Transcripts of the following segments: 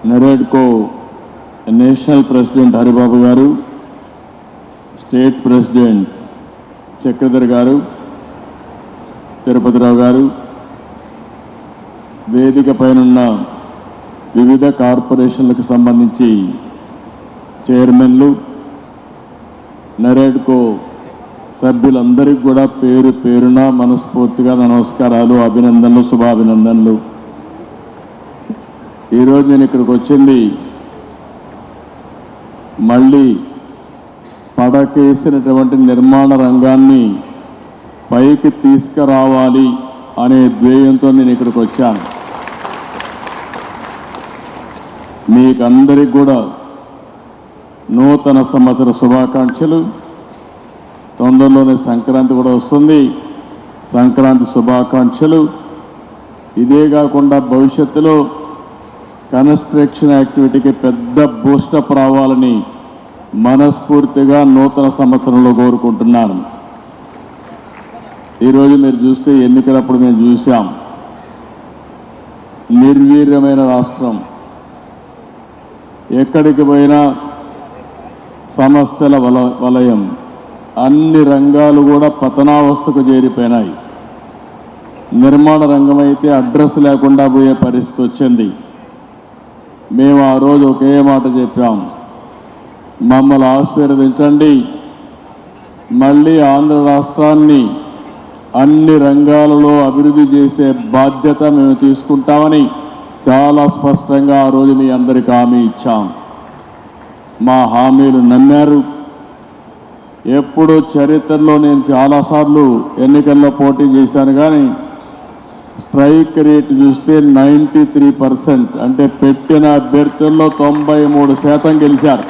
నెరేడ్కో national president Haribabu గారు, state president Chakradhar గారు, తిరుపతిరావు గారు, వేదిక పైనున్న వివిధ కార్పొరేషన్లకు సంబంధించి చైర్మన్లు, నెరేడ్కో సభ్యులందరికీ కూడా పేరు పేరున మనస్ఫూర్తిగా నమస్కారాలు, అభినందనలు, శుభాభినందనలు. ఈరోజు నేను ఇక్కడికి వచ్చింది మళ్ళీ పడకేసినటువంటి నిర్మాణ రంగాన్ని పైకి తీసుకురావాలి అనే ధ్యేయంతో నేను ఇక్కడికి వచ్చాను. మీకందరికీ కూడా నూతన సంవత్సర శుభాకాంక్షలు. తొందరలోనే సంక్రాంతి కూడా వస్తుంది. సంక్రాంతి శుభాకాంక్షలు. ఇదే కాకుండా భవిష్యత్తులో కన్స్ట్రక్షన్ యాక్టివిటీకి పెద్ద బూస్టప్ రావాలని మనస్ఫూర్తిగా నూతన సంవత్సరంలో కోరుకుంటున్నాను. ఈరోజు మీరు చూస్తే ఎన్నికలప్పుడు మేము చూసాం, నిర్వీర్యమైన రాష్ట్రం, ఎక్కడికి పోయినా సమస్యల వలయం, అన్ని రంగాలు కూడా పతనావస్థకు చేరిపోయినాయి. నిర్మాణ రంగం అయితే అడ్రస్ లేకుండా పోయే పరిస్థితి వచ్చింది. మేము ఆ రోజు ఒకే మాట చెప్పాం, మమ్మల్ని ఆశీర్వదించండి, మళ్ళీ ఆంధ్ర రాష్ట్రాన్ని అన్ని రంగాలలో అభివృద్ధి చేసే బాధ్యత మేము తీసుకుంటామని చాలా స్పష్టంగా ఆ రోజు మీ అందరికీ హామీ ఇచ్చాం. మా హామీలు నమ్మారు. ఎప్పుడు చరిత్రలో నేను చాలాసార్లు ఎన్నికల్లో పోటీ చేశాను, కానీ స్ట్రైక్ రేట్ చూస్తే 93%, అంటే పెట్టిన అభ్యర్థుల్లో 93% గెలిచారు.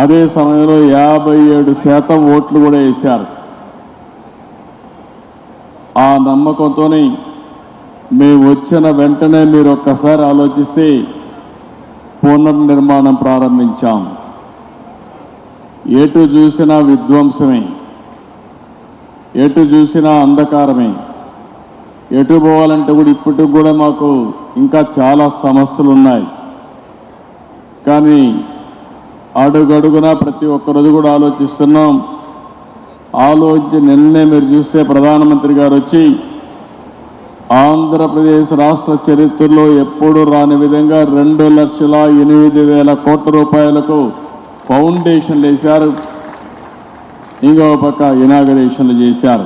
అదే సమయంలో 57% ఓట్లు కూడా వేశారు. ఆ నమ్మకంతోనే మేము వచ్చిన వెంటనే మీరు ఒక్కసారి ఆలోచిస్తే పునర్నిర్మాణం ప్రారంభించాం. ఎటు చూసినా విధ్వంసమే, ఎటు చూసినా అంధకారమే. ఎటు పోవాలంటే కూడా ఇప్పటికి కూడా మాకు ఇంకా చాలా సమస్యలు ఉన్నాయి. కానీ అడుగడుగునా ప్రతి ఒక్కరోజు కూడా ఆలోచిస్తున్నాం. ఆలోచించి నిన్నే మీరు చూస్తే ప్రధానమంత్రి గారు వచ్చి ఆంధ్రప్రదేశ్ రాష్ట్ర చరిత్రలో ఎప్పుడూ రాని విధంగా 2,08,000 కోట్ల రూపాయలకు ఫౌండేషన్లు వేశారు. ఇంకో పక్క ఇనాగరేషన్లు చేశారు.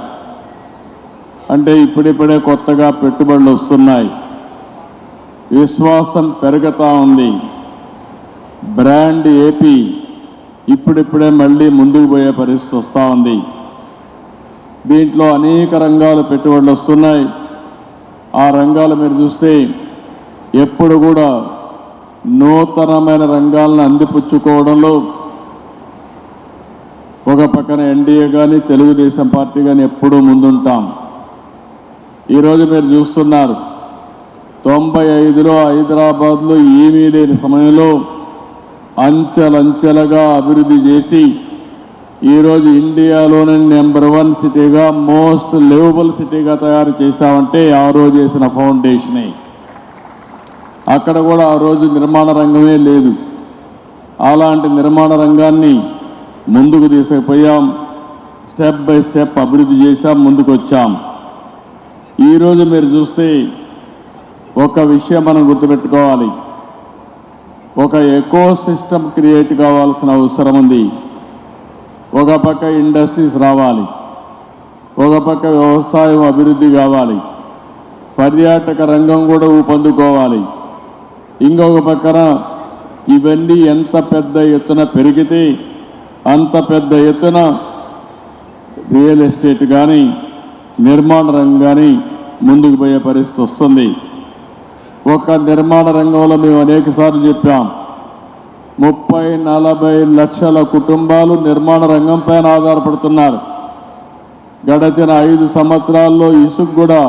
అంటే ఇప్పుడిప్పుడే కొత్తగా పెట్టుబడులు వస్తున్నాయి. విశ్వాసం పెరుగుతూ ఉంది. బ్రాండ్ ఏపీ ఇప్పుడిప్పుడే మళ్ళీ ముందుకు పోయే పరిస్థితి వస్తూ ఉంది. దీంట్లో అనేక రంగాలు పెట్టుబడులు వస్తున్నాయి. ఆ రంగాలు మీరు చూస్తే ఎప్పుడు కూడా నూతనమైన రంగాలను అందిపుచ్చుకోవడంలో ఒక పక్కన ఎన్డీఏ కానీ తెలుగుదేశం పార్టీ కానీ ఎప్పుడూ ముందుంటాం. ఈరోజు మీరు చూస్తున్నారు, 95లో హైదరాబాద్లో ఏమీ లేని సమయంలో అంచెలంచెలుగా అభివృద్ధి చేసి ఈరోజు ఇండియాలోనే నెంబర్ 1 సిటీగా, మోస్ట్ లివబుల్ సిటీగా తయారు చేశామంటే ఆ రోజు చేసిన ఫౌండేషనే. అక్కడ కూడా ఆ రోజు నిర్మాణ రంగమే లేదు. అలాంటి నిర్మాణ రంగాన్ని ముందుకు తీసుకుపోయాం. స్టెప్ బై స్టెప్ అభివృద్ధి చేశాం, ముందుకు వచ్చాం. ఈరోజు మీరు చూస్తే ఒక విషయం మనం గుర్తుపెట్టుకోవాలి, ఒక ఎకో సిస్టమ్ క్రియేట్ కావాల్సిన అవసరం ఉంది. ఒక పక్క ఇండస్ట్రీస్ రావాలి, ఒక పక్క వ్యవసాయం అభివృద్ధి కావాలి, పర్యాటక రంగం కూడా ఊపందుకోవాలి. ఇంకొక పక్కన ఇవన్నీ ఎంత పెద్ద ఎత్తున పెరిగితే అంత పెద్ద ఎత్తున రియల్ ఎస్టేట్ కానీ నిర్మాణ రంగం కానీ ముందుకు పోయే పరిస్థితి వస్తుంది. ఒక నిర్మాణ రంగంలో మేము అనేకసార్లు చెప్పాం, 30-40 లక్షల కుటుంబాలు నిర్మాణ రంగం పైన ఆధారపడుతున్నారు. గడచిన 5 సంవత్సరాల్లో ఇసుక కూడా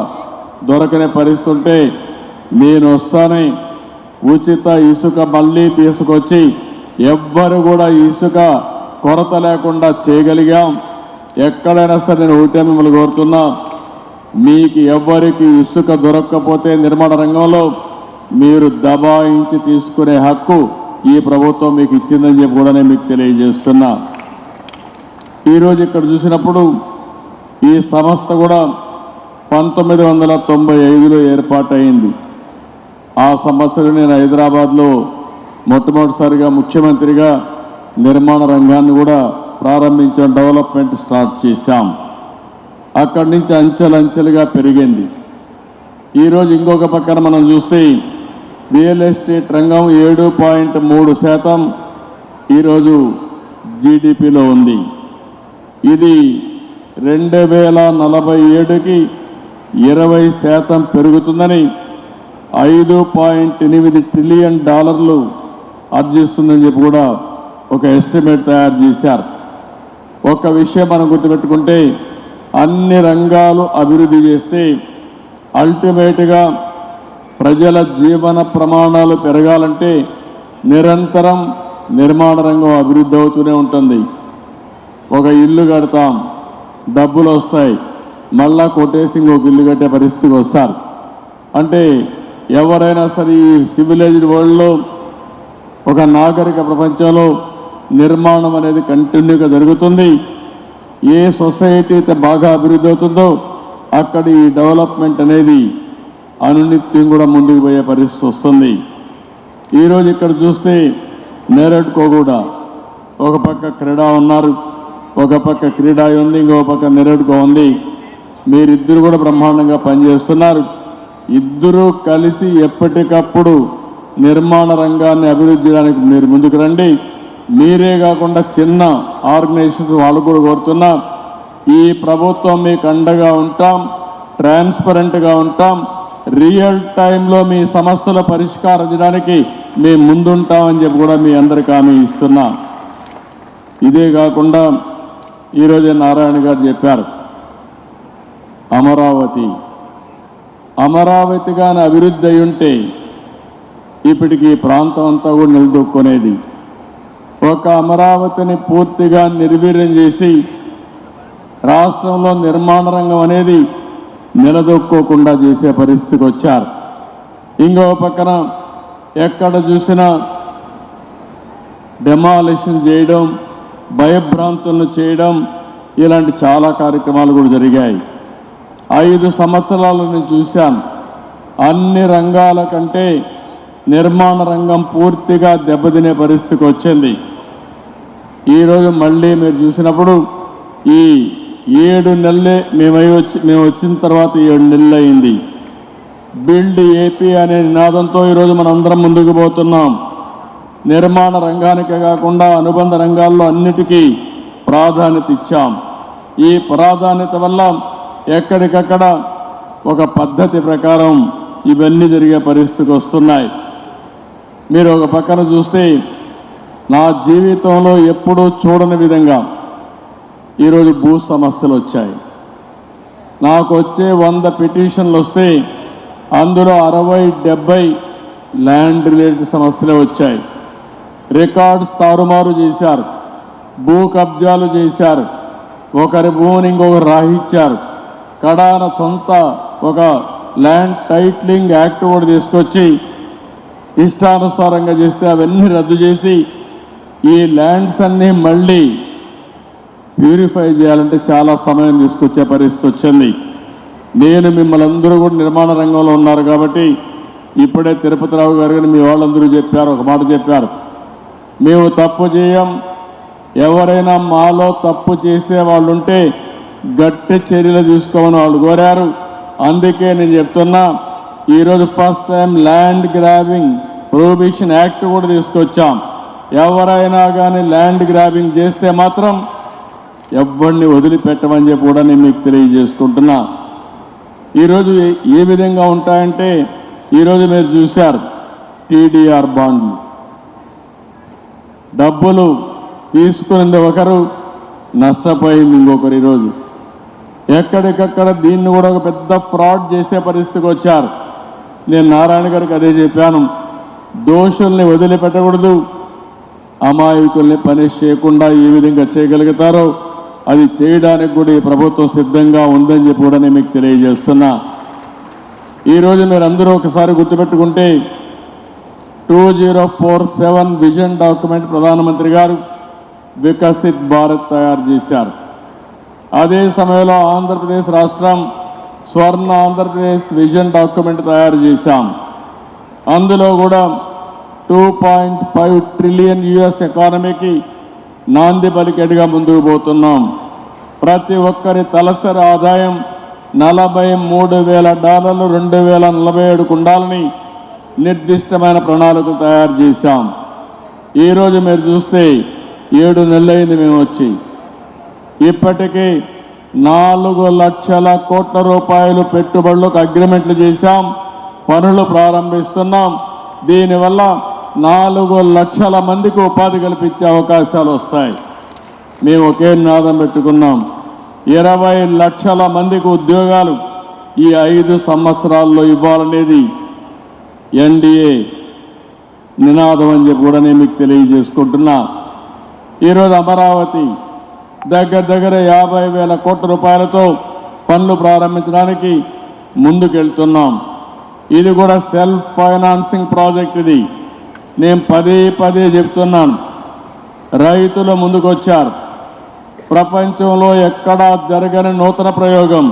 దొరకని పరిస్థితి ఉంటే నేను వస్తానే ఉచిత ఇసుక మళ్ళీ తీసుకొచ్చి ఎవ్వరు కూడా ఇసుక కొరత లేకుండా చేయగలిగాం. ఎక్కడైనా సరే నేను ఒకటే మిమ్మల్ని కోరుతున్నా, మీకు ఎవ్వరికి ఇసుక దొరకకపోతే నిర్మాణ రంగంలో మీరు దబాయించి తీసుకునే హక్కు ఈ ప్రభుత్వం మీకు ఇచ్చిందని చెప్పి కూడా నేను మీకు తెలియజేస్తున్నా. ఈరోజు ఇక్కడ చూసినప్పుడు ఈ సంస్థ కూడా 1995లో ఏర్పాటైంది. ఆ సంవత్సరం నేను హైదరాబాద్లో మొట్టమొదటిసారిగా ముఖ్యమంత్రిగా నిర్మాణ రంగాన్ని కూడా ప్రారంభించాం, డెవలప్మెంట్ స్టార్ట్ చేశాం. అక్కడి నుంచి అంచెలంచెలుగా పెరిగింది. ఈరోజు ఇంకొక పక్కన మనం చూస్తే రియల్ ఎస్టేట్ రంగం 7.3% ఈరోజు జీడిపిలో ఉంది. ఇది 2047కి 20% పెరుగుతుందని, $5.8 ట్రిలియన్ ఆర్జిస్తుందని చెప్పి కూడా ఒక ఎస్టిమేట్ తయారు చేశారు. ఒక విషయం మనం గుర్తుపెట్టుకుంటే, అన్ని రంగాలు అభివృద్ధి చేస్తే అల్టిమేట్గా ప్రజల జీవన ప్రమాణాలు పెరగాలంటే నిరంతరం నిర్మాణ రంగం అభివృద్ధి అవుతూనే ఉంటుంది. ఒక ఇల్లు కడతాం, డబ్బులు వస్తాయి, మళ్ళా కొట్టేసి ఇంకొక ఇల్లు కట్టే పరిస్థితికి వస్తారు. అంటే ఎవరైనా సరే ఈ సివిలైజ్డ్ వరల్డ్లో, ఒక నాగరిక ప్రపంచంలో నిర్మాణం అనేది కంటిన్యూగా జరుగుతుంది. ఏ సొసైటీ అయితే బాగా అభివృద్ధి అవుతుందో అక్కడ ఈ డెవలప్మెంట్ అనేది అనునిత్యం కూడా ముందుకు పోయే పరిస్థితి వస్తుంది. ఈరోజు ఇక్కడ చూస్తే నేరడ్కో కూడా ఒక పక్క క్రీడా ఉన్నారు, ఒక పక్క క్రీడా ఉంది, ఇంకో పక్క నేరడ్కో ఉంది. మీరిద్దరు కూడా బ్రహ్మాండంగా పనిచేస్తున్నారు. ఇద్దరూ కలిసి ఎప్పటికప్పుడు నిర్మాణ రంగాన్ని అభివృద్ధి చేయడానికి మీరు ముందుకు రండి. మీరే కాకుండా చిన్న ఆర్గనైజేషన్స్ వాళ్ళు కూడా కోరుతున్నా, ఈ ప్రభుత్వం మీకు అండగా ఉంటాం, ట్రాన్స్పరెంట్గా ఉంటాం, రియల్ టైంలో మీ సమస్యల పరిష్కారం చేయడానికి మేము ముందుంటామని చెప్పి కూడా మీ అందరికీ హామీ ఇస్తున్నా. ఇదే కాకుండా ఈరోజు నారాయణ గారు చెప్పారు, అమరావతి కానీ అభివృద్ధి అయి ఉంటే ఇప్పటికి ఈ ప్రాంతం అంతా కూడా నిలదొక్కునేది. ఒక అమరావతిని పూర్తిగా నిర్వీర్యం చేసి రాష్ట్రంలో నిర్మాణ రంగం అనేది నిలదొక్కోకుండా చేసే పరిస్థితికి వచ్చారు. ఇంకో పక్కన ఎక్కడ చూసినా డెమాలిషన్ చేయడం, భయభ్రాంతులను చేయడం, ఇలాంటి చాలా కార్యక్రమాలు కూడా జరిగాయి. 5 సంవత్సరాలు నేను చూశాను. అన్ని రంగాల కంటే నిర్మాణ రంగం పూర్తిగా దెబ్బతినే పరిస్థితికి వచ్చింది. ఈరోజు మళ్ళీ మీరు చూసినప్పుడు ఈ 7 నెలలే మేము వచ్చిన తర్వాత 7 నెలలు అయింది. బిల్డ్ ఏపీ అనే నినాదంతో ఈరోజు మనందరం ముందుకు పోతున్నాం. నిర్మాణ రంగానికే కాకుండా అనుబంధ రంగాల్లో అన్నిటికీ ప్రాధాన్యత ఇచ్చాం. ఈ ప్రాధాన్యత వల్ల ఎక్కడికక్కడ ఒక పద్ధతి ప్రకారం ఇవన్నీ జరిగే పరిస్థితికి వస్తున్నాయి. మీరు ఒక పక్కన చూస్తే నా జీవితంలో ఎప్పుడూ చూడని విధంగా ఈరోజు భూ సమస్యలు వచ్చాయి. నాకు వచ్చే 100 పిటిషన్లు వస్తే అందులో 60-70 ల్యాండ్ రిలేటెడ్ సమస్యలే వచ్చాయి. రికార్డ్స్ తారుమారు చేశారు, భూ కబ్జాలు చేశారు, ఒకరి భూమిని ఇంకొకరు రాహించారు. కడాన సొంత ఒక ల్యాండ్ టైట్లింగ్ యాక్ట్ కూడా తీసుకొచ్చి ఇష్టానుసారంగా చేస్తే అవన్నీ రద్దు చేసి ఈ ల్యాండ్స్ అన్నీ మళ్ళీ ప్యూరిఫై చేయాలంటే చాలా సమయం తీసుకొచ్చే పరిస్థితి వచ్చింది. నేను మిమ్మల్ని అందరూ కూడా నిర్మాణ రంగంలో ఉన్నారు కాబట్టి ఇప్పుడే తిరుపతిరావు గారు కానీ మీ వాళ్ళందరూ చెప్పారు, ఒక మాట చెప్పారు, మేము తప్పు చేయం, ఎవరైనా మాలో తప్పు చేసే వాళ్ళు ఉంటే గట్టి చర్యలు తీసుకోమని వాళ్ళు కోరారు. అందుకే నేను చెప్తున్నా, ఈరోజు first time land grabbing prohibition act కూడా తీసుకొచ్చాం. ఎవరైనా కానీ ల్యాండ్ గ్రాబింగ్ చేస్తే మాత్రం ఎవరిని వదిలిపెట్టమని చెప్పి కూడా నేను మీకు తెలియజేసుకుంటున్నా. ఈరోజు ఏ విధంగా ఉంటాయంటే, ఈరోజు మీరు చూశారు టీడీఆర్ బాండ్లు, డబ్బులు తీసుకునేది ఒకరు, నష్టపోయింది ఇంకొకరు. ఈరోజు ఎక్కడికక్కడ దీన్ని కూడా ఒక పెద్ద ఫ్రాడ్ చేసే పరిస్థితికి వచ్చారు. నేను నారాయణ గారికి అదే చెప్పాను, దోషుల్ని వదిలిపెట్టకూడదు, అమాయకుల్ని పనిష్ చేయకుండా ఏ విధంగా చేయగలుగుతారో అది చేయడానికి కూడా ఈ ప్రభుత్వం సిద్ధంగా ఉందని చెప్పి కూడా నేను మీకు తెలియజేస్తున్నా. ఈరోజు మీరు అందరూ ఒకసారి గుర్తుపెట్టుకుంటే 2047 విజన్ డాక్యుమెంట్ ప్రధానమంత్రి గారు వికసిత్ భారత్ తయారు చేశారు. అదే సమయంలో ఆంధ్రప్రదేశ్ రాష్ట్రం స్వర్ణ ఆంధ్రప్రదేశ్ విజన్ డాక్యుమెంట్ తయారు చేశాం. అందులో కూడా 2.5 ట్రిలియన్ యుఎస్ ఎకానమీకి నాంది పలికేట్టుగా ముందుకు పోతున్నాం. ప్రతి ఒక్కరి తలసరి ఆదాయం $43,000 2047 ఉండాలని నిర్దిష్టమైన ప్రణాళికలు తయారు చేశాం. ఈరోజు మీరు చూస్తే 7 నెలలైంది మేము వచ్చి, ఇప్పటికీ 4 లక్షల కోట్ల రూపాయలు పెట్టుబడులకు అగ్రిమెంట్లు చేశాం, పనులు ప్రారంభిస్తున్నాం. దీనివల్ల 4 లక్షల మందికి ఉపాధి కల్పించే అవకాశాలు వస్తాయి. మేము ఒకే నినాదం పెట్టుకున్నాం, 20 లక్షల మందికి ఉద్యోగాలు ఈ 5 సంవత్సరాల్లో ఇవ్వాలనేది ఎన్డీఏ నినాదం అని చెప్పి కూడా నేను మీకు తెలియజేసుకుంటున్నా. ఈరోజు అమరావతి దగ్గర 50,000 కోట్ల రూపాయలతో పనులు ప్రారంభించడానికి ముందుకెళ్తున్నాం. ఇది కూడా సెల్ఫ్ ఫైనాన్సింగ్ ప్రాజెక్ట్. ఇది నేను పదే చెప్తున్నాను. రైతులు ముందుకొచ్చారు. ప్రపంచంలో ఎక్కడా జరగని నూతన ప్రయోగం.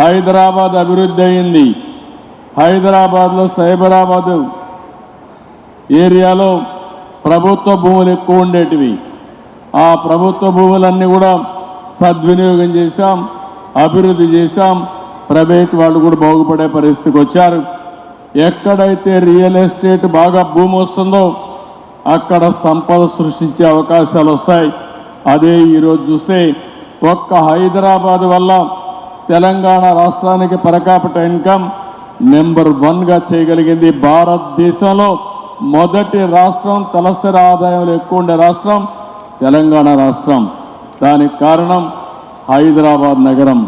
హైదరాబాద్ అభివృద్ధి అయింది. హైదరాబాద్లో సైబరాబాద్ ఏరియాలో ప్రభుత్వ భూములు ఎక్కువ ఉండేటివి. ఆ ప్రభుత్వ భూములన్నీ కూడా సద్వినియోగం చేశాం, అభివృద్ధి చేశాం. ప్రైవేట్ వాళ్ళు కూడా బాగుపడే పరిస్థితికి వచ్చారు. ఎక్కడైతే రియల్ ఎస్టేట్ బాగా భూమి వస్తుందో అక్కడ సంపద సృష్టించే అవకాశాలు వస్తాయి. అదే ఈరోజు చూస్తే ఒక్క హైదరాబాద్ వల్ల తెలంగాణ రాష్ట్రానికి పర్ క్యాపిటల్ ఇన్కమ్ నెంబర్ 1గా చేయగలిగింది. భారతదేశంలో మొదటి రాష్ట్రం, తలసరి ఆదాయంలో ఎక్కువ ఉండే రాష్ట్రం తెలంగాణ రాష్ట్రం. దానికి కారణం హైదరాబాద్ నగరం.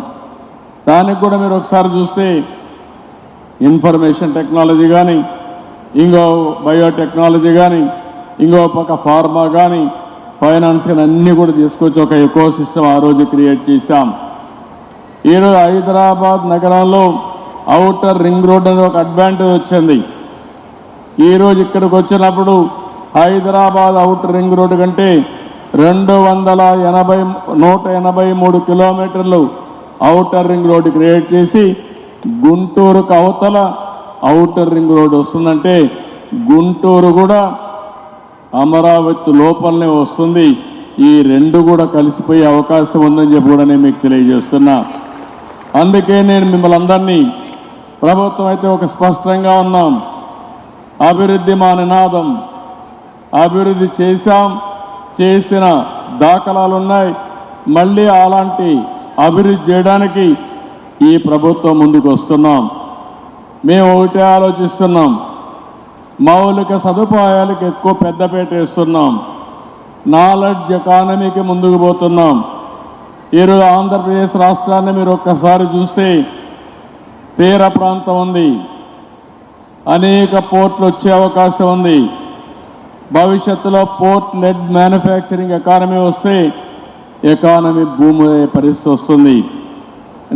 దానికి కూడా మీరు ఒకసారి చూస్తే ఇన్ఫర్మేషన్ టెక్నాలజీ కానీ, ఇంకో బయోటెక్నాలజీ కానీ, ఇంకో పక్క ఫార్మా కానీ, ఫైనాన్స్ కానీ అన్నీ కూడా తీసుకొచ్చి ఒక ఎకో సిస్టమ్ ఆ రోజు క్రియేట్ చేశాం. ఈరోజు హైదరాబాద్ నగరంలో ఔటర్ రింగ్ రోడ్ అనే ఒక అడ్వాంటేజ్ వచ్చింది. ఈరోజు ఇక్కడికి వచ్చినప్పుడు హైదరాబాద్ ఔటర్ రింగ్ రోడ్డు కంటే 183 కిలోమీటర్లు ఔటర్ రింగ్ రోడ్డు క్రియేట్ చేసి గుంటూరుకు అవతల ఔటర్ రింగ్ రోడ్డు వస్తుందంటే గుంటూరు కూడా అమరావతి లోపలనే వస్తుంది. ఈ రెండు కూడా కలిసిపోయే అవకాశం ఉందని చెప్పి కూడా నేను మీకు తెలియజేస్తున్నా. అందుకే నేను మిమ్మల్ని అందరినీ, ప్రభుత్వం అయితే ఒక స్పష్టంగా ఉన్నాం, అభివృద్ధి మా నినాదం. అభివృద్ధి చేశాం, చేసిన దాఖలాలు ఉన్నాయి. మళ్ళీ అలాంటి అభివృద్ధి చేయడానికి ఈ ప్రభుత్వం ముందుకు వస్తున్నాం. మేము ఒకటే ఆలోచిస్తున్నాం, మౌలిక సదుపాయాలకు ఎక్కువ పెద్దపీట వేస్తున్నాం. నాలెడ్జ్ ఎకానమీకి ముందుకు పోతున్నాం. ఈరోజు ఆంధ్రప్రదేశ్ రాష్ట్రాన్ని మీరు ఒక్కసారి చూస్తే తీర ప్రాంతం ఉంది, అనేక పోర్ట్లు వచ్చే అవకాశం ఉంది. భవిష్యత్తులో పోర్ట్ లెడ్ మ్యానుఫ్యాక్చరింగ్ ఎకానమీ వస్తే ఎకానమీ భూమి పరిస్థితి వస్తుంది.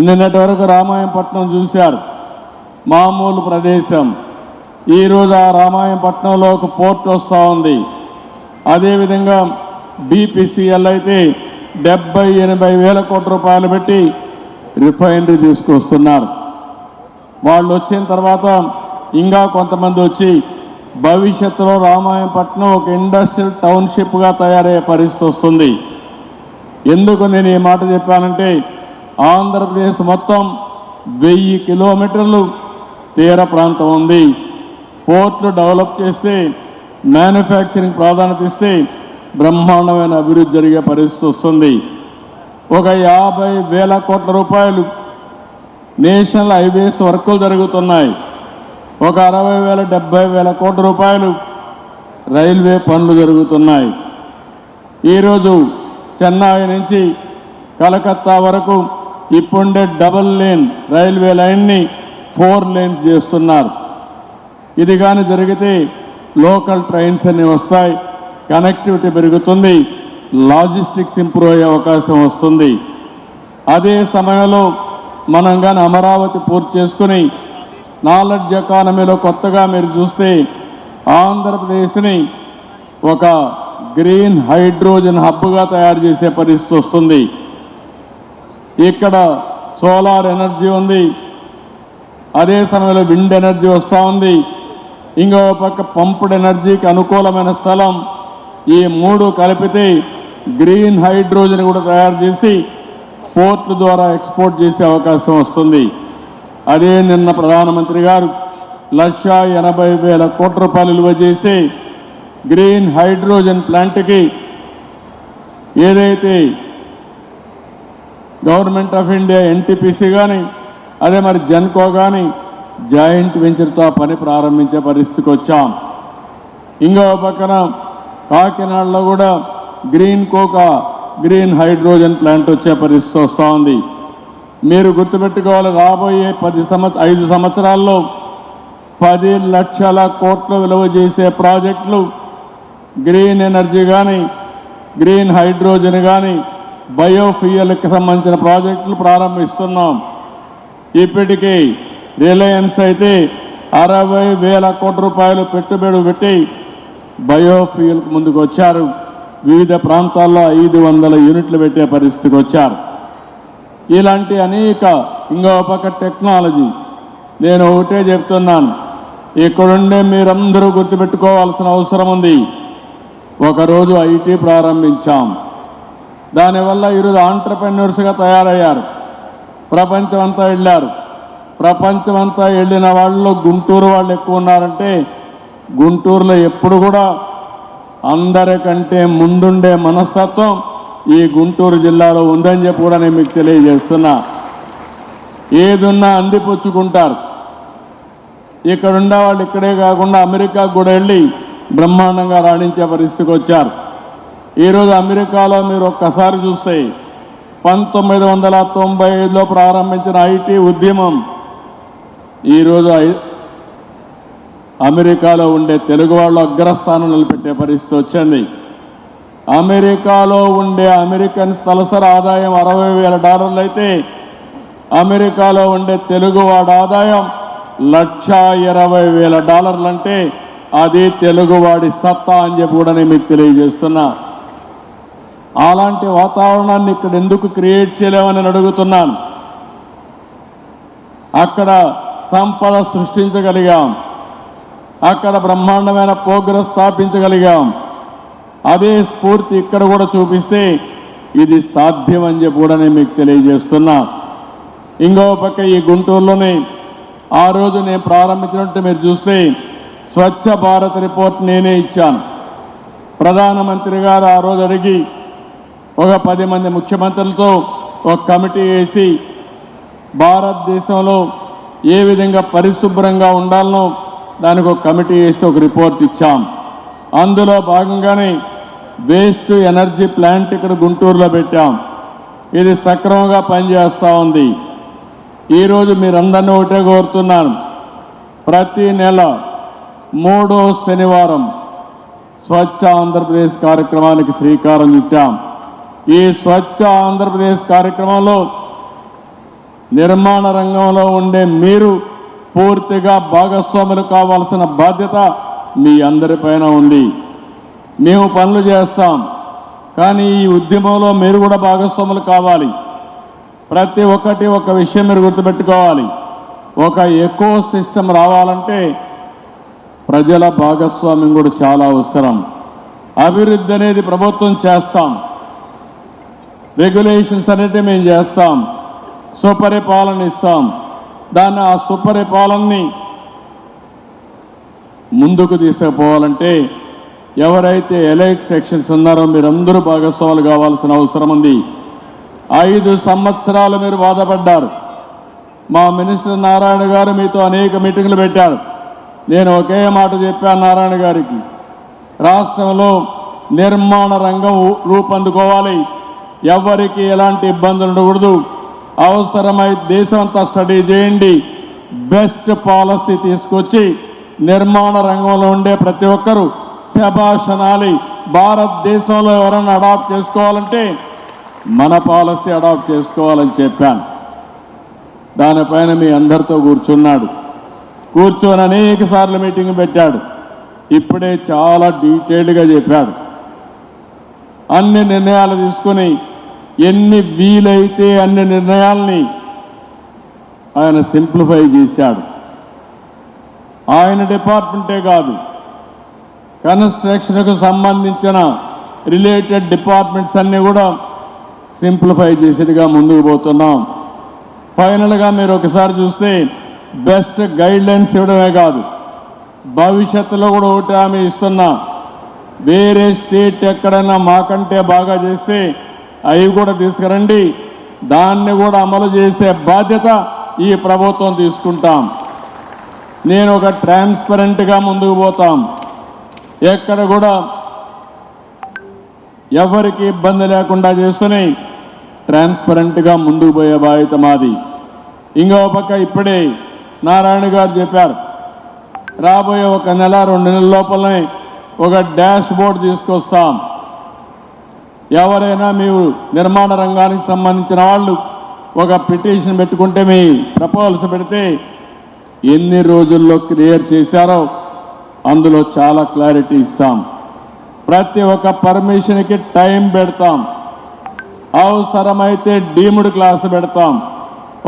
నిన్నటి వరకు రామాయంపట్నం చూశారు, మామూలు ప్రదేశం. ఈరోజు ఆ రామాయంపట్నంలో ఒక పోర్ట్ వస్తూ ఉంది. అదేవిధంగా బీపీసీఎల్ అయితే 70-80 వేల కోట్ల రూపాయలు పెట్టి రిఫైనరీ తీసుకొస్తున్నారు. వాళ్ళు వచ్చిన తర్వాత ఇంకా కొంతమంది వచ్చి భవిష్యత్తులో రామాయంపట్నం ఒక ఇండస్ట్రియల్ టౌన్షిప్గా తయారయ్యే పరిస్థితి వస్తుంది. ఎందుకు నేను ఈ మాట చెప్పానంటే ఆంధ్రప్రదేశ్ మొత్తం 1000 కిలోమీటర్లు తీర ప్రాంతం ఉంది. పోర్ట్లు డెవలప్ చేస్తే, మ్యానుఫ్యాక్చరింగ్ ప్రాధాన్యత ఇస్తే బ్రహ్మాండమైన అభివృద్ధి జరిగే పరిస్థితి వస్తుంది. ఒక 50,000 కోట్ల రూపాయలు నేషనల్ హైవేస్ వర్కులు జరుగుతున్నాయి. ఒక 60,000-70,000 కోట్ల రూపాయలు రైల్వే పనులు జరుగుతున్నాయి. ఈరోజు చెన్నై నుంచి కలకత్తా వరకు ఇప్పుండే డబుల్ లేన్ రైల్వే లైన్ని 4 లేన్స్ చేస్తున్నారు. ఇది కానీ జరిగితే లోకల్ ట్రైన్స్ అన్ని వస్తాయి, కనెక్టివిటీ పెరుగుతుంది, లాజిస్టిక్స్ ఇంప్రూవ్ అయ్యే అవకాశం వస్తుంది. అదే సమయంలో మనం కానీ అమరావతి పూర్తి చేసుకుని నాలెడ్జ్ ఎకానమీలో కొత్తగా మీరు చూస్తే ఆంధ్రప్రదేశ్ని ఒక గ్రీన్ హైడ్రోజన్ హబ్గా తయారు చేసే పరిస్థితి వస్తుంది. ఇక్కడ సోలార్ ఎనర్జీ ఉంది, అదే సమయంలో విండ్ ఎనర్జీ వస్తూ ఉంది, ఇంకో పక్క పంప్డ్ ఎనర్జీకి అనుకూలమైన స్థలం. ఈ మూడు కలిపితే గ్రీన్ హైడ్రోజన్ కూడా తయారు చేసి పోర్ట్ల ద్వారా ఎక్స్పోర్ట్ చేసే అవకాశం వస్తుంది. అదే నిన్న ప్రధానమంత్రి గారు 1,80,000 కోట్ల రూపాయలు విలువ చేసి గ్రీన్ హైడ్రోజన్ ప్లాంట్కి ఏదైతే గవర్నమెంట్ ఆఫ్ ఇండియా ఎన్టీపీసీ కానీ అదే మరి జెన్కో కానీ జాయింట్ వెంచర్తో పని ప్రారంభించే పరిస్థితికి వచ్చాం. ఇంకో పక్కన కాకినాడలో కూడా గ్రీన్ హైడ్రోజన్ ప్లాంట్ వచ్చే పరిస్థితి వస్తూ ఉంది. మీరు గుర్తుపెట్టుకోవాలి, రాబోయే 5 సంవత్సరాల్లో 10 లక్షల కోట్ల విలువ చేసే ప్రాజెక్టులు గ్రీన్ ఎనర్జీ కానీ గ్రీన్ హైడ్రోజన్ కానీ బయోఫ్యూయల్కి సంబంధించిన ప్రాజెక్టులు ప్రారంభిస్తున్నాం. ఇప్పటికీ రిలయన్స్ అయితే 60,000 కోట్ల రూపాయలు పెట్టుబడి పెట్టి బయోఫ్యూయల్కి ముందుకు వచ్చారు. వివిధ ప్రాంతాల్లో 500 యూనిట్లు పెట్టే పరిస్థితికి వచ్చారు. ఇలాంటి అనేక ఇంకో పక్క టెక్నాలజీ. నేను ఒకటే చెప్తున్నాను, ఇక్కడుండే మీరందరూ గుర్తుపెట్టుకోవాల్సిన అవసరం ఉంది. ఒకరోజు ఐటీ ప్రారంభించాం, దానివల్ల ఈరోజు ఆంటర్ప్రెన్యూర్స్గా తయారయ్యారు, ప్రపంచమంతా వెళ్ళారు. ప్రపంచమంతా వెళ్ళిన వాళ్ళలో గుంటూరు వాళ్ళు ఎక్కువ ఉన్నారంటే గుంటూరులో ఎప్పుడు కూడా అందరికంటే ముందుండే మనస్తత్వం ఈ గుంటూరు జిల్లాలో ఉందని చెప్పి కూడా నేను మీకు తెలియజేస్తున్నా. ఏదున్నా అందిపుచ్చుకుంటారు. ఇక్కడ ఉండే వాళ్ళు ఇక్కడే కాకుండా అమెరికాకు కూడా వెళ్ళి బ్రహ్మాండంగా రాణించే పరిస్థితికి వచ్చారు. ఈరోజు అమెరికాలో మీరు ఒక్కసారి చూస్తే 1995లో ప్రారంభించిన ఐటీ ఉద్యమం ఈరోజు అమెరికాలో ఉండే తెలుగు వాళ్ళు అగ్రస్థానం నిలబెట్టే పరిస్థితి వచ్చింది. అమెరికాలో ఉండే అమెరికన్ తలసరి ఆదాయం $60,000 అయితే అమెరికాలో ఉండే తెలుగువాడి ఆదాయం $1,20,000 అంటే అది తెలుగువాడి సత్తా అని చెప్పి కూడా నేను మీకు తెలియజేస్తున్నా. అలాంటి వాతావరణాన్ని ఇక్కడ ఎందుకు క్రియేట్ చేయలేమని అడుగుతున్నాను. అక్కడ సంపద సృష్టించగలిగాం, అక్కడ బ్రహ్మాండమైన ప్రోగ్రెస్ స్థాపించగలిగాం. అదే స్ఫూర్తి ఇక్కడ కూడా చూపిస్తే ఇది సాధ్యం అని చెప్పి కూడా నేను మీకు తెలియజేస్తున్నా. ఇంకో పక్క ఈ గుంటూరులోనే ఆ రోజు నేను ప్రారంభించినట్టు మీరు చూస్తే స్వచ్ఛ భారత్ రిపోర్ట్ నేనే ఇచ్చాను. ప్రధానమంత్రి గారు ఆ రోజు అడిగి ఒక 10 మంది ముఖ్యమంత్రులతో ఒక కమిటీ వేసి భారతదేశంలో ఏ విధంగా పరిశుభ్రంగా ఉండాలనో దానికి ఒక కమిటీ వేసి ఒక రిపోర్ట్ ఇచ్చాం. అందులో భాగంగానే వేస్ట్ ఎనర్జీ ప్లాంట్ ఇక్కడ గుంటూరులో పెట్టాం. ఇది సక్రమంగా పనిచేస్తూ ఉంది. ఈరోజు మీరందరినీ ఒకటే కోరుతున్నాను, ప్రతి నెల 3వ శనివారం స్వచ్ఛ ఆంధ్రప్రదేశ్ కార్యక్రమానికి శ్రీకారం చుట్టాం. ఈ స్వచ్ఛ ఆంధ్రప్రదేశ్ కార్యక్రమంలో నిర్మాణ రంగంలో ఉండే మీరు పూర్తిగా భాగస్వాములు కావాల్సిన బాధ్యత మీ అందరిపైన ఉంది. మేము పనులు చేస్తాం, కానీ ఈ ఉద్యమంలో మీరు కూడా భాగస్వాములు కావాలి. ప్రతి ఒక్కటి ఒక విషయం మీరు గుర్తుపెట్టుకోవాలి, ఒక ఎకో సిస్టమ్ రావాలంటే ప్రజల భాగస్వామ్యం కూడా చాలా అవసరం. అభివృద్ధి అనేది ప్రభుత్వం చేస్తాం, రెగ్యులేషన్స్ అనేవి మేము చేస్తాం, సుపరిపాలన ఇస్తాం. దాన్ని ఆ సుపరిపాలనని ముందుకు తీసుకుపోవాలంటే ఎవరైతే ఎలైట్ సెక్షన్స్ ఉన్నారో మీరందరూ భాగస్వాములు కావాల్సిన అవసరం ఉంది. 5 సంవత్సరాలు మీరు బాధపడ్డారు. మా మినిస్టర్ నారాయణ గారు మీతో అనేక మీటింగులు పెట్టారు. నేను ఒకే మాట చెప్పాను నారాయణ గారికి, రాష్ట్రంలో నిర్మాణ రంగం రూపొందుకోవాలి, ఎవరికి ఎలాంటి ఇబ్బందులు ఉండకూడదు. అవసరమై దేశం అంతా స్టడీ చేయండి, బెస్ట్ పాలసీ తీసుకొచ్చి నిర్మాణ రంగంలో ఉండే ప్రతి ఒక్కరూ శభాషనాలి. భారతదేశంలో ఎవరైనా అడాప్ట్ చేసుకోవాలంటే మన పాలసీ అడాప్ట్ చేసుకోవాలని చెప్పాను. దానిపైన మీ అందరితో కూర్చున్నాడు, కూర్చొని అనేక సార్లు మీటింగ్ పెట్టాడు. ఇప్పుడే చాలా డీటెయిల్డ్గా చెప్పాడు. అన్ని నిర్ణయాలు తీసుకుని ఎన్ని వీలైతే అన్ని నిర్ణయాల్ని ఆయన సింప్లిఫై చేశాడు. ఆయన డిపార్ట్మెంటే కాదు, కన్స్ట్రక్షన్కు సంబంధించిన రిలేటెడ్ డిపార్ట్మెంట్స్ అన్నీ కూడా సింప్లిఫై చేసేట్టుగా ముందుకు పోతున్నాం. ఫైనల్గా మీరు ఒకసారి చూస్తే బెస్ట్ గైడ్లైన్స్ ఇవ్వడమే కాదు, భవిష్యత్తులో కూడా ఒకటి ఆమె ఇస్తున్నా, వేరే స్టేట్ ఎక్కడైనా మాకంటే బాగా చేస్తే అవి కూడా తీసుకురండి, దాన్ని కూడా అమలు చేసే బాధ్యత ఈ ప్రభుత్వం తీసుకుంటాం. నేను ఒక ట్రాన్స్పరెంట్గా ముందుకు పోతాం, ఎక్కడ కూడా ఎవరికి ఇబ్బంది లేకుండా చేస్తూనే ట్రాన్స్పరెంట్గా ముందుకు పోయే బాధ్యత మాది. ఇంకో పక్క ఇప్పుడే నారాయణ గారు చెప్పారు, రాబోయే 1 నెల 2 నెలల లోపలనే ఒక డాష్ బోర్డ్ తీసుకొస్తాం. ఎవరైనా మీరు నిర్మాణ రంగానికి సంబంధించిన వాళ్ళు ఒక పిటిషన్ పెట్టుకుంటే మీ ప్రపోజల్స్ పెడితే ఎన్ని రోజుల్లో క్లియర్ చేశారో అందులో చాలా క్లారిటీ ఇస్తాం. ప్రతి ఒక్క పర్మిషన్కి టైం పెడతాం, అవసరమైతే డీమ్డ్ క్లాస్ పెడతాం.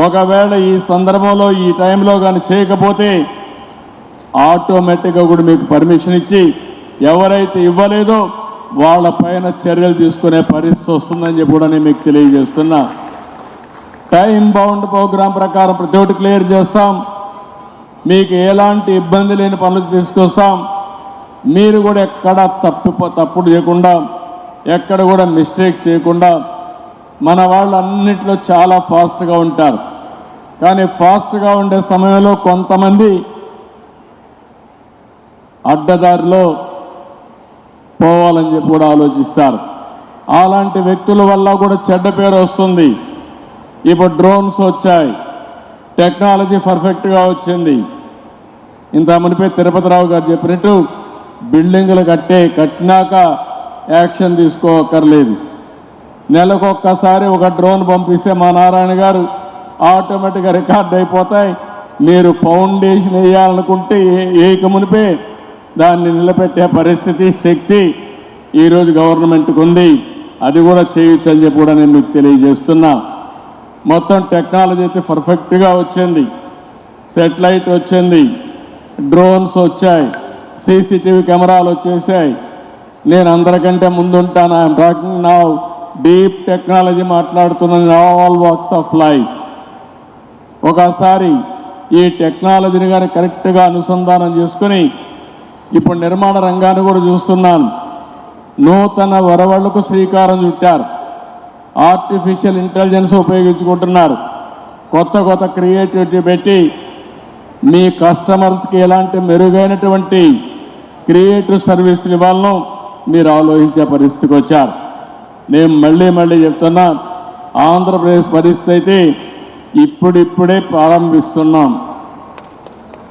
ఒకవేళ ఈ సందర్భంలో ఈ టైంలో కానీ చేయకపోతే ఆటోమేటిక్గా కూడా మీకు పర్మిషన్ ఇచ్చి ఎవరైతే ఇవ్వలేదో వాళ్ళ పైన చర్యలు తీసుకునే పరిస్థితి వస్తుందని చెప్పి కూడా నేను మీకు తెలియజేస్తున్నా. టైం బౌండ్ ప్రోగ్రాం ప్రకారం ప్రతి ఒక్కటి క్లియర్ చేస్తాం, మీకు ఎలాంటి ఇబ్బంది లేని పనులు తీసుకొస్తాం. మీరు కూడా ఎక్కడ తప్పుడు చేయకుండా, ఎక్కడ కూడా మిస్టేక్ చేయకుండా, మన వాళ్ళు అన్నిట్లో చాలా ఫాస్ట్గా ఉంటారు. కానీ ఫాస్ట్గా ఉండే సమయంలో కొంతమంది అడ్డదారిలో పోవాలని చెప్పి కూడా ఆలోచిస్తారు. అలాంటి వ్యక్తుల వల్ల కూడా చెడ్డ పేరు వస్తుంది. ఇప్పుడు డ్రోన్స్ వచ్చాయి, టెక్నాలజీ పర్ఫెక్ట్గా వచ్చింది. ఇంత మునిపే తిరుపతిరావు గారు చెప్పినట్టు బిల్డింగులు కట్టినాక యాక్షన్ తీసుకోకర్లేదు. నెలకొక్కసారి ఒక డ్రోన్ పంపిస్తే మా నారాయణ గారు ఆటోమేటిక్గా రికార్డ్ అయిపోతాయి. మీరు ఫౌండేషన్ వేయాలనుకుంటే ఏక మునిపే దాన్ని నిలబెట్టే పరిస్థితి, శక్తి ఈరోజు గవర్నమెంట్కి ఉంది. అది కూడా చేయొచ్చు అని చెప్పి కూడా నేను మీకు తెలియజేస్తున్నా. మొత్తం టెక్నాలజీ అయితే పర్ఫెక్ట్గా వచ్చింది. సెటిలైట్ వచ్చింది, డ్రోన్స్ వచ్చాయి, సీసీటీవీ కెమెరాలు వచ్చేసాయి. నేను అందరికంటే ముందుంటాను. I'm talking now deep technology మాట్లాడుతున్నాను, ఆల్ వాక్స్ ఆఫ్ లైఫ్. ఒకసారి ఈ టెక్నాలజీని కానీ కరెక్ట్గా అనుసంధానం చేసుకుని ఇప్పుడు నిర్మాణ రంగాన్ని కూడా చూస్తున్నాను. నూతన వరవళ్లకు శ్రీకారం చుట్టారు. ఆర్టిఫిషియల్ ఇంటెలిజెన్స్ ఉపయోగించుకుంటున్నారు. కొత్త క్రియేటివిటీ పెట్టి మీ కస్టమర్స్కి ఎలాంటి మెరుగైనటువంటి క్రియేటివ్ సర్వీసులు ఇవ్వాలనో మీరు ఆలోచించే పరిస్థితికి వచ్చారు. నేను మళ్ళీ చెప్తున్నా, ఆంధ్రప్రదేశ్ పరిస్థితి అయితే ఇప్పుడిప్పుడే ప్రారంభిస్తున్నాం.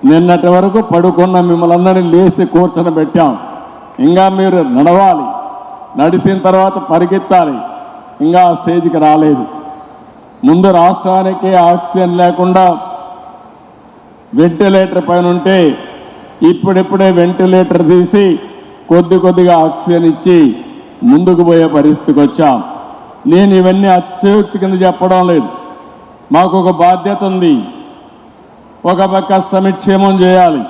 నిన్నటి వరకు పడుకున్న మిమ్మల్ని అందరినీ లేచి కూర్చొని పెట్టాం. ఇంకా మీరు నడవాలి, నడిచిన తర్వాత పరిగెత్తాలి. ఇంకా ఆ స్టేజ్కి రాలేదు. ముందు రాష్ట్రానికి ఆక్సిజన్ లేకుండా వెంటిలేటర్ పైన ఉంటే ఇప్పుడిప్పుడే వెంటిలేటర్ తీసి కొద్దిగా ఆక్సిజన్ ఇచ్చి ముందుకు పోయే పరిస్థితికి వచ్చాం. నేను ఇవన్నీ అతిశయోక్తి కింద చెప్పడం లేదు. మాకు ఒక బాధ్యత ఉంది. ఒక పక్క సంక్షేమం చేయాలి,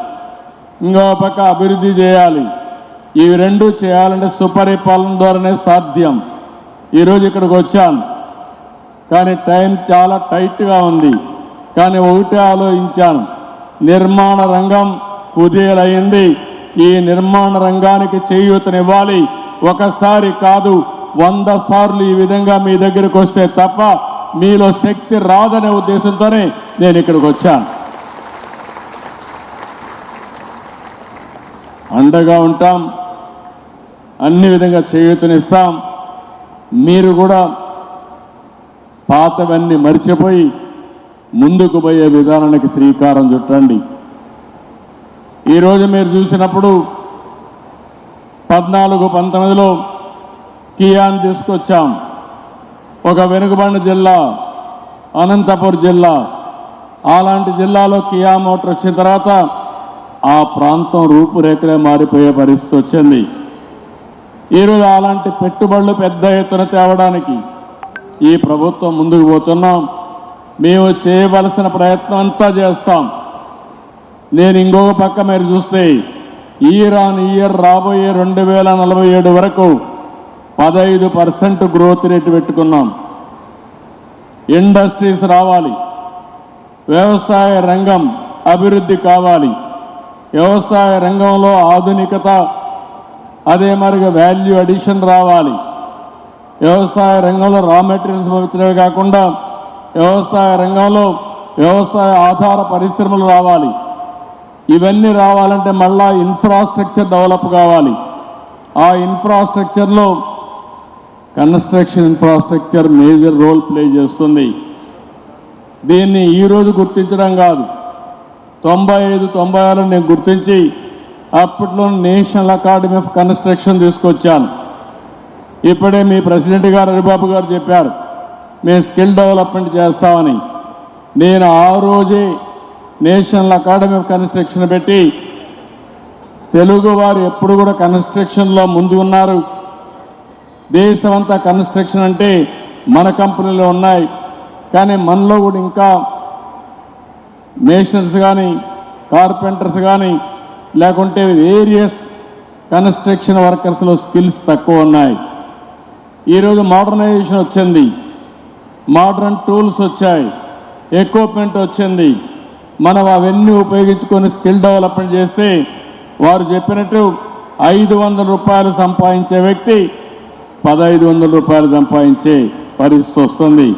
ఇంకో పక్క అభివృద్ధి చేయాలి. ఇవి రెండు చేయాలంటే సుపరిపాలన ద్వారానే సాధ్యం. ఈరోజు ఇక్కడికి వచ్చాను, కానీ టైం చాలా టైట్గా ఉంది. కానీ ఒకటే ఆలోచించాను, నిర్మాణ రంగం కుదేలైంది. ఈ నిర్మాణ రంగానికి చేయూతనివ్వాలి. ఒకసారి కాదు 100 సార్లు ఈ విధంగా మీ దగ్గరికి వస్తే తప్ప మీలో శక్తి రాదనే ఉద్దేశంతోనే నేను ఇక్కడికి వచ్చాను. అండగా ఉంటాం, అన్ని విధంగా చేయూతనిస్తాం. మీరు కూడా పాతవన్నీ మర్చిపోయి ముందుకు పోయే విధానానికి శ్రీకారం చుట్టండి. ఈరోజు మీరు చూసినప్పుడు 14-19లో కియాన్ తీసుకొచ్చాం. ఒక వెనుకబడిన జిల్లా అనంతపురం జిల్లా, అలాంటి జిల్లాలో కియా మోటార్ వచ్చిన తర్వాత ఆ ప్రాంతం రూపురేఖలే మారిపోయే పరిస్థితి వచ్చింది. ఈరోజు అలాంటి పెట్టుబడులు పెద్ద ఎత్తున తేవడానికి ఈ ప్రభుత్వం ముందుకు పోతున్నాం. మేము చేయవలసిన ప్రయత్నం అంతా చేస్తాం. నేను ఇంకొక పక్క మీరు చూస్తే ఇయర్ ఆన్ ఇయర్ రాబోయే 2047 వరకు 15% గ్రోత్ రేటు పెట్టుకున్నాం. ఇండస్ట్రీస్ రావాలి, వ్యవసాయ రంగం అభివృద్ధి కావాలి, వ్యవసాయ రంగంలో ఆధునికత, అదే మరిగా వాల్యూ అడిషన్ రావాలి. వ్యవసాయ రంగంలో రా మెటీరియల్స్ పంపించడమే కాకుండా వ్యవసాయ రంగంలో వ్యవసాయ ఆధార పరిశ్రమలు రావాలి. ఇవన్నీ రావాలంటే మళ్ళా ఇన్ఫ్రాస్ట్రక్చర్ డెవలప్ కావాలి. ఆ ఇన్ఫ్రాస్ట్రక్చర్లో construction infrastructure major role play చేస్తుంది. దీన్ని ఈరోజు గుర్తించడం కాదు, 95-96 నేను గుర్తించి అప్పట్లో నేషనల్ అకాడమీ ఆఫ్ కన్స్ట్రక్షన్ తీసుకొచ్చాను. ఇప్పుడే మీ ప్రెసిడెంట్ గారు హరిబాబు గారు చెప్పారు మేము స్కిల్ డెవలప్మెంట్ చేస్తామని. నేను ఆ రోజే నేషనల్ అకాడమీ ఆఫ్ కన్స్ట్రక్షన్ పెట్టి తెలుగు వారు ఎప్పుడు కూడా కన్స్ట్రక్షన్లో ముందు ఉన్నారు. దేశమంతా కన్స్ట్రక్షన్ అంటే మన కంపెనీలో ఉన్నాయి, కానీ మనలో కూడా ఇంకా మేషన్స్ కానీ కార్పెంటర్స్ కానీ లేకుంటే వేరియస్ కన్స్ట్రక్షన్ వర్కర్స్లో స్కిల్స్ తక్కువ ఉన్నాయి. ఈరోజు మోడర్నైజేషన్ వచ్చింది, మోడర్న్ టూల్స్ వచ్చాయి, ఎక్విప్మెంట్ వచ్చింది. మనం అవన్నీ ఉపయోగించుకొని స్కిల్ డెవలప్మెంట్ చేస్తే వారు చెప్పినట్టు 500 రూపాయలు సంపాదించే వ్యక్తి 1500 రూపాయలు సంపాదించే పరిస్థితి వస్తుంది.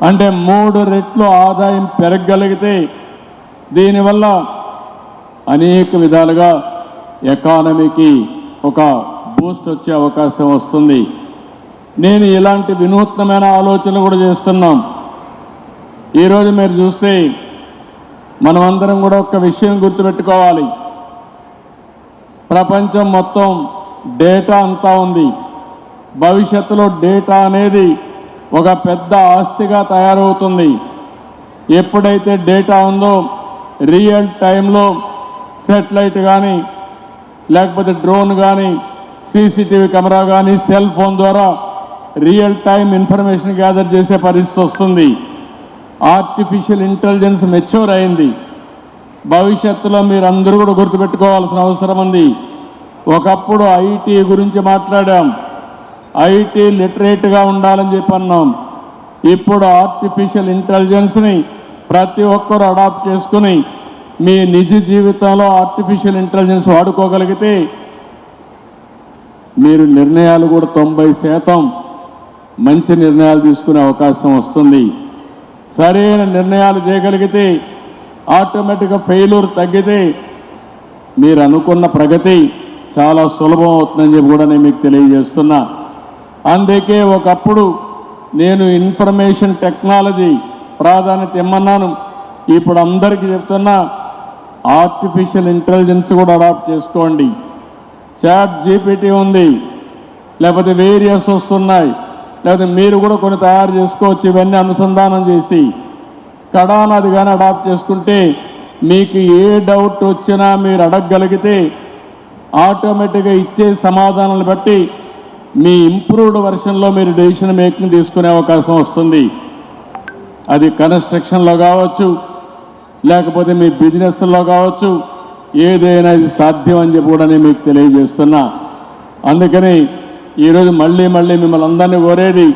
అంటే 3 రెట్లు ఆదాయం పెరగగలిగితే దీనివల్ల అనేక విధాలుగా ఎకానమీకి ఒక బూస్ట్ వచ్చే అవకాశం వస్తుంది. నేను ఇలాంటి వినూత్నమైన ఆలోచనలు కూడా చేస్తున్నాం. ఈరోజు మీరు చూస్తే మనమందరం కూడా ఒక విషయం గుర్తుపెట్టుకోవాలి. ప్రపంచం మొత్తం డేటా అంతా ఉంది. భవిష్యత్తులో డేటా అనేది ఒక పెద్ద ఆస్తిగా తయారవుతుంది. ఎప్పుడైతే డేటా ఉందో రియల్ టైంలో సెటిలైట్ కానీ లేకపోతే డ్రోన్ కానీ సీసీటీవీ కెమెరా కానీ సెల్ ఫోన్ ద్వారా రియల్ టైం ఇన్ఫర్మేషన్ గ్యాదర్ చేసే పరిస్థితి వస్తుంది. ఆర్టిఫిషియల్ ఇంటెలిజెన్స్ మెచ్యూర్ అయింది. భవిష్యత్తులో మీరు అందరూ కూడా గుర్తుపెట్టుకోవాల్సిన అవసరం ఉంది. ఒకప్పుడు ఐటీ గురించి మాట్లాడాం, ఐటీ లిటరేట్గా ఉండాలని చెప్పి అన్నాం. ఇప్పుడు ఆర్టిఫిషియల్ ఇంటెలిజెన్స్ని ప్రతి ఒక్కరూ అడాప్ట్ చేసుకుని మీ నిజ జీవితంలో ఆర్టిఫిషియల్ ఇంటెలిజెన్స్ వాడుకోగలిగితే మీరు నిర్ణయాలు కూడా 90% మంచి నిర్ణయాలు తీసుకునే అవకాశం వస్తుంది. సరైన నిర్ణయాలు చేయగలిగితే ఆటోమేటిక్గా ఫెయిల్యూర్ తగ్గితే మీరు అనుకున్న ప్రగతి చాలా సులభం అవుతుందని చెప్పి కూడా నేను మీకు తెలియజేస్తున్నా. అందుకే ఒకప్పుడు నేను ఇన్ఫర్మేషన్ టెక్నాలజీ ప్రాధాన్యత ఇమ్మన్నాను. ఇప్పుడు అందరికీ చెప్తున్నా ఆర్టిఫిషియల్ ఇంటెలిజెన్స్ కూడా అడాప్ట్ చేసుకోండి. చాట్ జీపీటీ ఉంది, లేకపోతే వేరియస్ వస్తున్నాయి, లేకపోతే మీరు కూడా కొన్ని తయారు చేసుకోవచ్చు. ఇవన్నీ అనుసంధానం చేసి కడానది కానీ అడాప్ట్ చేసుకుంటే మీకు ఏ డౌట్ వచ్చినా మీరు అడగగలిగితే ఆటోమేటిక్గా ఇచ్చే సమాధానాలు బట్టి మీ ఇంప్రూవ్డ్ వెర్షన్లో మీరు డెసిషన్ మేకింగ్ తీసుకునే అవకాశం వస్తుంది. అది కన్స్ట్రక్షన్లో కావచ్చు, లేకపోతే మీ బిజినెస్లో కావచ్చు, ఏదైనా ఇది సాధ్యం అని చెప్పి కూడా నేను మీకు తెలియజేస్తున్నా. అందుకని ఈరోజు మళ్ళీ మిమ్మల్ని అందరినీ కోరేది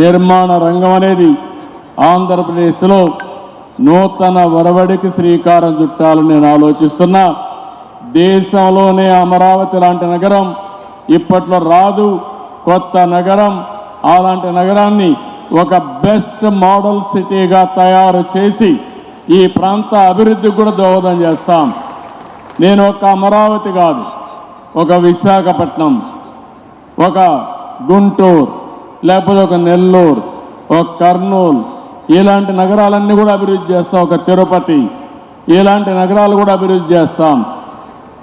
నిర్మాణ రంగం అనేది ఆంధ్రప్రదేశ్లో నూతన వరవడికి శ్రీకారం చుట్టాలని నేను ఆలోచిస్తున్నా. దేశంలోనే అమరావతి లాంటి నగరం ఇప్పట్లో రాదు, కొత్త నగరం. అలాంటి నగరాన్ని ఒక బెస్ట్ మోడల్ సిటీగా తయారు చేసి ఈ ప్రాంత అభివృద్ధికి కూడా దోహదం చేస్తాం. నేను ఒక అమరావతి కాదు, ఒక విశాఖపట్నం, ఒక గుంటూరు, లేకపోతే ఒక నెల్లూరు, ఒక కర్నూలు, ఇలాంటి నగరాలన్నీ కూడా అభివృద్ధి చేస్తాం. ఒక తిరుపతి, ఇలాంటి నగరాలు కూడా అభివృద్ధి చేస్తాం.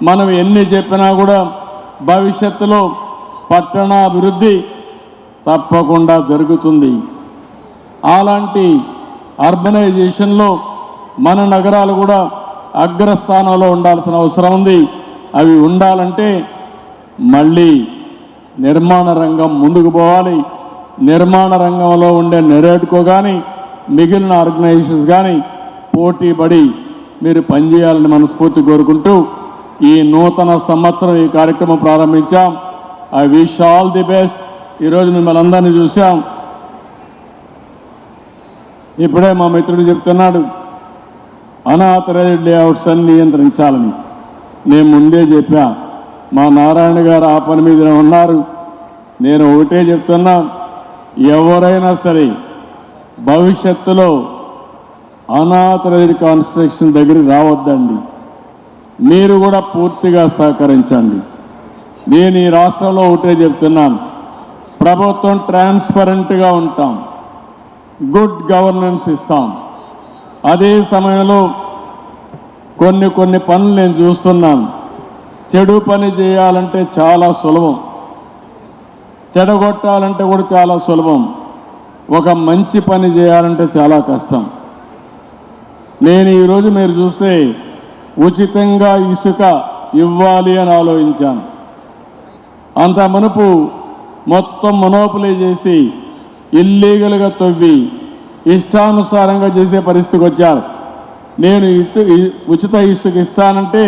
మనం ఎన్ని చెప్పినా కూడా భవిష్యత్తులో పట్టణ అభివృద్ధి తప్పకుండా జరుగుతుంది. అలాంటి అర్బనైజేషన్లో మన నగరాలు కూడా అగ్రస్థానంలో ఉండాల్సిన అవసరం ఉంది. అవి ఉండాలంటే మళ్ళీ నిర్మాణ రంగం ముందుకు పోవాలి. నిర్మాణ రంగంలో ఉండే నెరేడ్కో కానీ మిగిలిన ఆర్గనైజేషన్స్ కానీ పోటీ పడి మీరు పనిచేయాలని మనస్ఫూర్తి కోరుకుంటూ ఈ నూతన సంవత్సరం ఈ కార్యక్రమం ప్రారంభించాం. I wish all the best. ఈరోజు మిమ్మల్ని అందరినీ చూసాం. ఇప్పుడే మా మిత్రుడు చెప్తున్నాడు అనాథరైజ్డ్ లేఅవుట్స్ అన్ని నియంత్రించాలని. నేను ముందే చెప్పా, మా నారాయణ గారు ఆ పని మీద ఉన్నారు. నేను ఒకటే చెప్తున్నా, ఎవరైనా సరే భవిష్యత్తులో అనాథరైజ్డ్ కన్స్ట్రక్షన్ దగ్గరికి రావద్దండి. మీరు కూడా పూర్తిగా సహకరించండి. నేను ఈ రాష్ట్రంలో ఒకటే చెప్తున్నాను, ప్రభుత్వం ట్రాన్స్పరెంట్గా ఉంటాం, గుడ్ గవర్నెన్స్ ఇస్తాం. అదే సమయంలో కొన్ని పనులు నేను చూస్తున్నాను. చెడు పని చేయాలంటే చాలా సులభం, చెడగొట్టాలంటే కూడా చాలా సులభం. ఒక మంచి పని చేయాలంటే చాలా కష్టం. నేను ఈరోజు మీరు చూస్తే ఉచితంగా ఇసుక ఇవ్వాలి అని ఆలోచించాను. అంత మునుపు మొత్తం మొనోపలీ చేసి ఇల్లీగల్గా తవ్వి ఇష్టానుసారంగా చేసే పరిస్థితికి వచ్చారు. నేను ఉచిత ఇసుక ఇస్తానంటే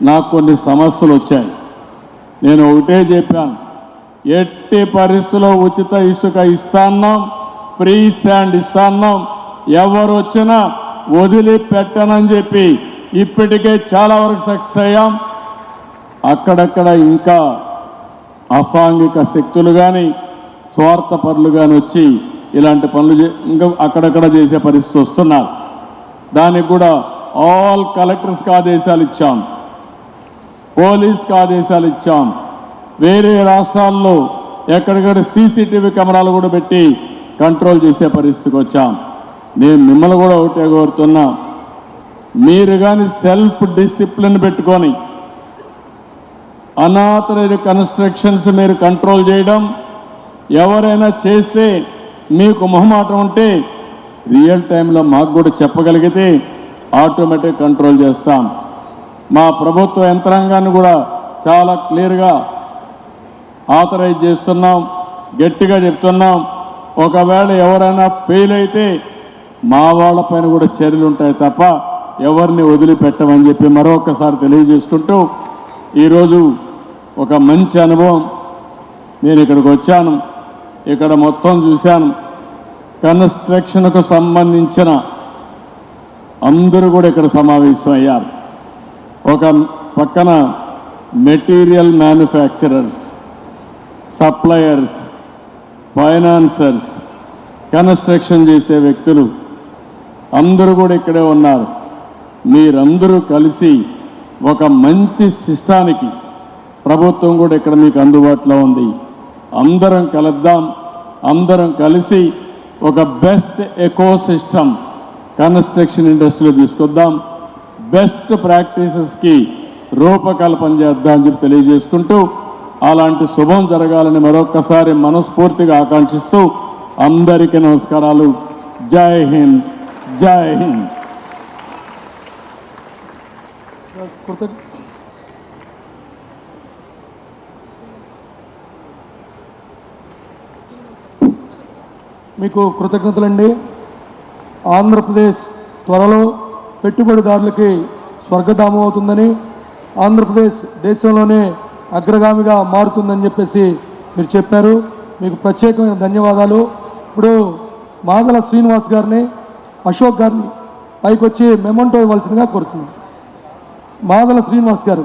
నాకు కొన్ని సమస్యలు వచ్చాయి. నేను ఒకటే చెప్పాను, ఎట్టి పరిస్థితుల్లో ఉచిత ఇసుక ఇస్తాన్నాం, ఫ్రీ శాండ్ ఇస్తాన్నాం, ఎవరు వచ్చినా వదిలిపెట్టనని చెప్పి ఇప్పటికే చాలా వరకు సక్సెస్ అయ్యాం. అక్కడక్కడ ఇంకా అసాంఘిక శక్తులు కానీ స్వార్థపరులు కానీ వచ్చి ఇలాంటి పనులు ఇంకా అక్కడక్కడ చేసే పరిస్థితి వస్తున్నారు. దానికి కూడా ఆల్ కలెక్టర్స్కి ఆదేశాలు ఇచ్చాం, పోలీస్కి ఆదేశాలు ఇచ్చాం. వేరే రాష్ట్రాల్లో ఎక్కడికక్కడ సీసీటీవీ కెమెరాలు కూడా పెట్టి కంట్రోల్ చేసే పరిస్థితికి వచ్చాం. నేను మిమ్మల్ని కూడా ఒకటే కోరుతున్నా, మీరు కానీ సెల్ఫ్ డిసిప్లిన్ పెట్టుకొని అనాథరైజ్డ్ కన్స్ట్రక్షన్స్ మీరు కంట్రోల్ చేయడం, ఎవరైనా చేస్తే మీకు మొహమాటం ఉంటే రియల్ టైంలో మాకు కూడా చెప్పగలిగితే ఆటోమేటిక్ కంట్రోల్ చేస్తాం. మా ప్రభుత్వ యంత్రాంగాన్ని కూడా చాలా క్లియర్గా ఆథరైజ్ చేస్తున్నాం, గట్టిగా చెప్తున్నాం. ఒకవేళ ఎవరైనా ఫెయిల్ అయితే మా వాళ్ళపైన కూడా చర్యలు ఉంటాయి తప్ప ఎవరిని వదిలిపెట్టమని చెప్పి మరొకసారి తెలియజేసుకుంటూ ఈరోజు ఒక మంచి అనుభవం. నేను ఇక్కడికి వచ్చాను, ఇక్కడ మొత్తం చూశాను. కన్స్ట్రక్షన్కు సంబంధించిన అందరూ కూడా ఇక్కడ సమావేశం అయ్యారు. ఒక పక్కన material manufacturers, suppliers, financiers, construction చేసే వ్యక్తులు అందరూ కూడా ఇక్కడే ఉన్నారు. మీరందరూ కలిసి ఒక మంచి సిస్టానికి ప్రభుత్వం కూడా ఇక్కడ మీకు అందుబాటులో ఉంది. అందరం కలుద్దాం, అందరం కలిసి ఒక బెస్ట్ ఎకో సిస్టమ్ కన్స్ట్రక్షన్ ఇండస్ట్రీలో తీసుకొద్దాం, బెస్ట్ ప్రాక్టీసెస్కి రూపకల్పన చేద్దాం అని చెప్పి తెలియజేసుకుంటూ అలాంటి శుభం జరగాలని మరొక్కసారి మనస్ఫూర్తిగా ఆకాంక్షిస్తూ అందరికీ నమస్కారాలు. జై హింద్, జై హింద్. మీకు కృతజ్ఞతలండి. ఆంధ్రప్రదేశ్ త్వరలో పెట్టుబడిదారులకి స్వర్గధామం అవుతుందని, ఆంధ్రప్రదేశ్ దేశంలోనే అగ్రగామిగా మారుతుందని చెప్పేసి మీరు చెప్పారు. మీకు ప్రత్యేకమైన ధన్యవాదాలు. ఇప్పుడు మాదల శ్రీనివాస్ గారిని, అశోక్ గారిని పైకి వచ్చి మెమోంటో ఇవ్వాల్సిందిగా కోరుతున్నాను. మాదల శ్రీనివాస్ గారు.